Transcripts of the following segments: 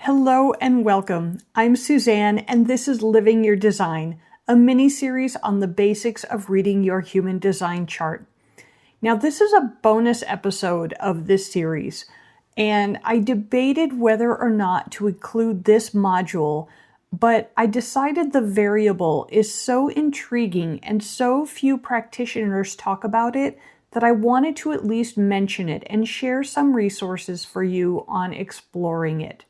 Hello and welcome. I'm Suzanne and this is Living Your Design, a mini-series on the basics of reading your human design chart. Now this is a bonus episode of this series and I debated whether or not to include this module, but I decided the variable is so intriguing and so few practitioners talk about it that I wanted to at least mention it and share some resources for you on exploring it.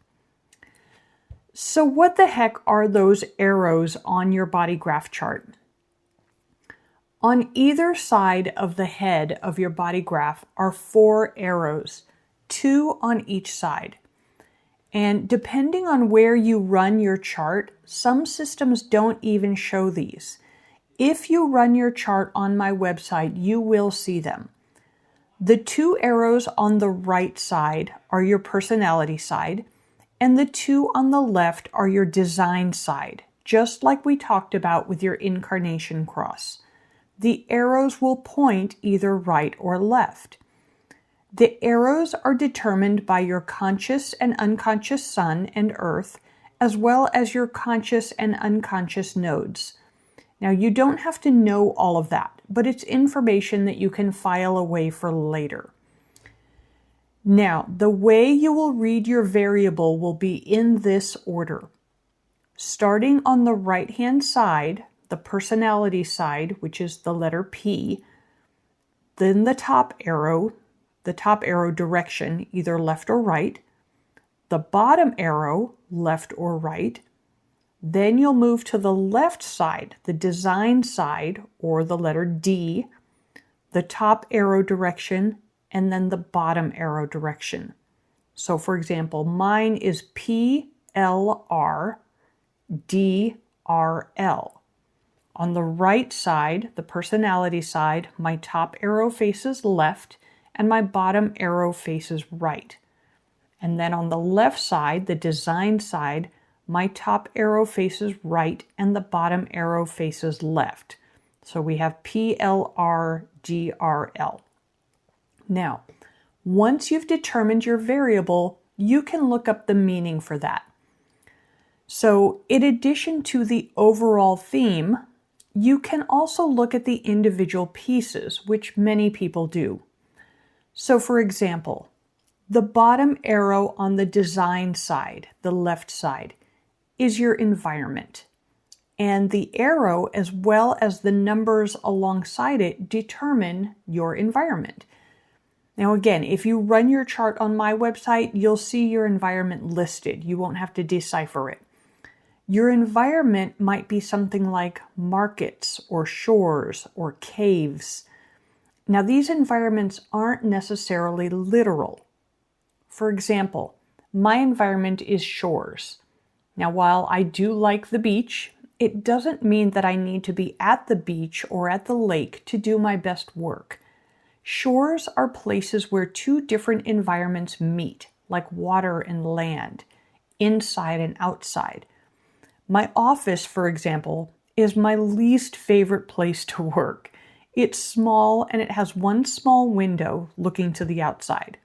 So what the heck are those arrows on your body graph chart? On either side of the head of your body graph are 4 arrows, 2 on each side. And depending on where you run your chart, some systems don't even show these. If you run your chart on my website, you will see them. The 2 arrows on the right side are your personality side, and the 2 on the left are your design side, just like we talked about with your incarnation cross. The arrows will point either right or left. The arrows are determined by your conscious and unconscious sun and earth, as well as your conscious and unconscious nodes. Now, you don't have to know all of that, but it's information that you can file away for later. Now, the way you will read your variable will be in this order. Starting on the right-hand side, the personality side, which is the letter P, then the top arrow direction, either left or right, the bottom arrow, left or right, then you'll move to the left side, the design side, or the letter D, the top arrow direction, and then the bottom arrow direction. So for example, mine is PLR, DRL. On the right side, the personality side, my top arrow faces left and my bottom arrow faces right. And then on the left side, the design side, my top arrow faces right and the bottom arrow faces left. So we have PLR, DRL. Now, once you've determined your variable, you can look up the meaning for that. So in addition to the overall theme, you can also look at the individual pieces, which many people do. So for example, the bottom arrow on the design side, the left side, is your environment. And the arrow, as well as the numbers alongside it, determine your environment. Now again, if you run your chart on my website, you'll see your environment listed. You won't have to decipher it. Your environment might be something like markets or shores or caves. Now these environments aren't necessarily literal. For example, my environment is shores. Now while I do like the beach, it doesn't mean that I need to be at the beach or at the lake to do my best work. Shores are places where 2 different environments meet, like water and land, inside and outside. My office, for example, is my least favorite place to work. It's small and it has one small window looking to the outside.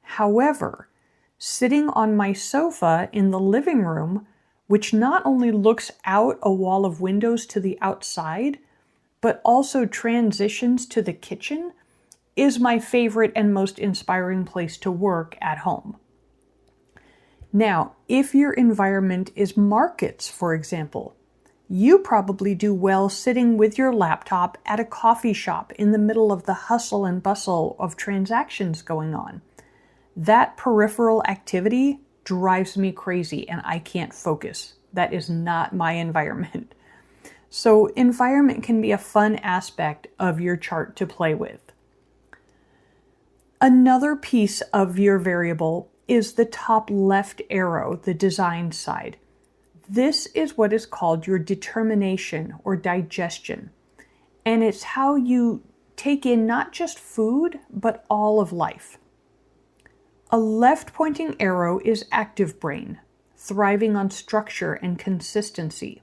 However, sitting on my sofa in the living room, which not only looks out a wall of windows to the outside, but also transitions to the kitchen, is my favorite and most inspiring place to work at home. Now, if your environment is markets, for example, you probably do well sitting with your laptop at a coffee shop in the middle of the hustle and bustle of transactions going on. That peripheral activity drives me crazy and I can't focus. That is not my environment. So environment can be a fun aspect of your chart to play with. Another piece of your variable is the top left arrow, the design side. This is what is called your determination or digestion. And it's how you take in not just food, but all of life. A left-pointing arrow is active brain, thriving on structure and consistency.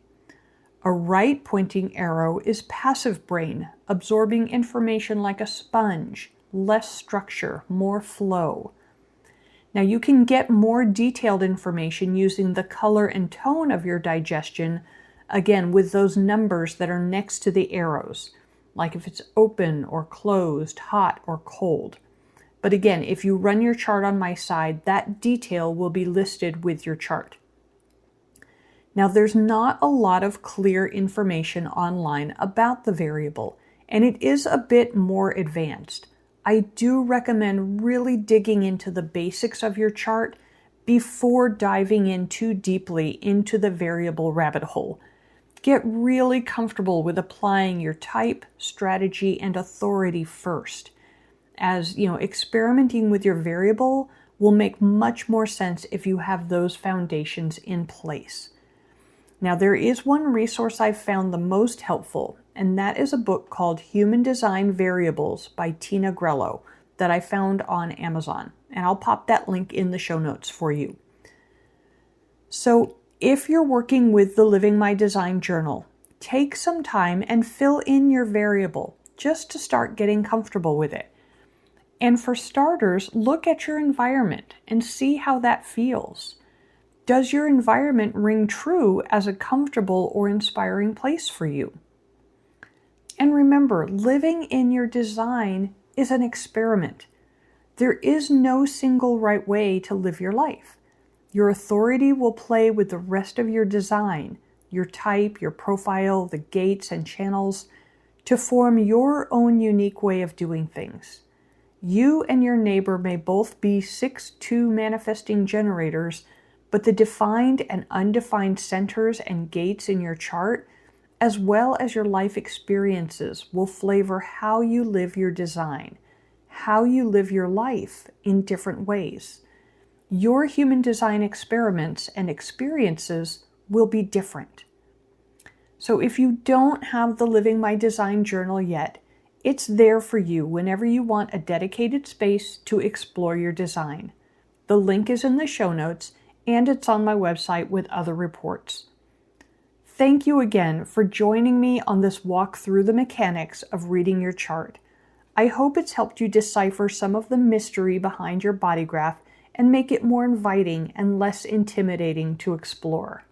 A right-pointing arrow is passive brain, absorbing information like a sponge, less structure, more flow. Now you can get more detailed information using the color and tone of your digestion, again with those numbers that are next to the arrows, like if it's open or closed, hot or cold. But again, if you run your chart on my side, that detail will be listed with your chart. Now there's not a lot of clear information online about the variable, and it is a bit more advanced. I do recommend really digging into the basics of your chart before diving in too deeply into the variable rabbit hole. Get really comfortable with applying your type, strategy, and authority first. As experimenting with your variable will make much more sense if you have those foundations in place. Now, there is one resource I've found the most helpful, and that is a book called Human Design Variables by Tina Grello that I found on Amazon. And I'll pop that link in the show notes for you. So if you're working with the Living My Design journal, take some time and fill in your variable just to start getting comfortable with it. And for starters, look at your environment and see how that feels. Does your environment ring true as a comfortable or inspiring place for you? And remember, living in your design is an experiment. There is no single right way to live your life. Your authority will play with the rest of your design, your type, your profile, the gates and channels, to form your own unique way of doing things. You and your neighbor may both be 6-2 manifesting generators, but the defined and undefined centers and gates in your chart, as well as your life experiences, will flavor how you live your design, how you live your life in different ways. Your human design experiments and experiences will be different. So if you don't have the Living My Design journal yet, it's there for you whenever you want a dedicated space to explore your design. The link is in the show notes, and it's on my website with other reports. Thank you again for joining me on this walk through the mechanics of reading your chart. I hope it's helped you decipher some of the mystery behind your bodygraph and make it more inviting and less intimidating to explore.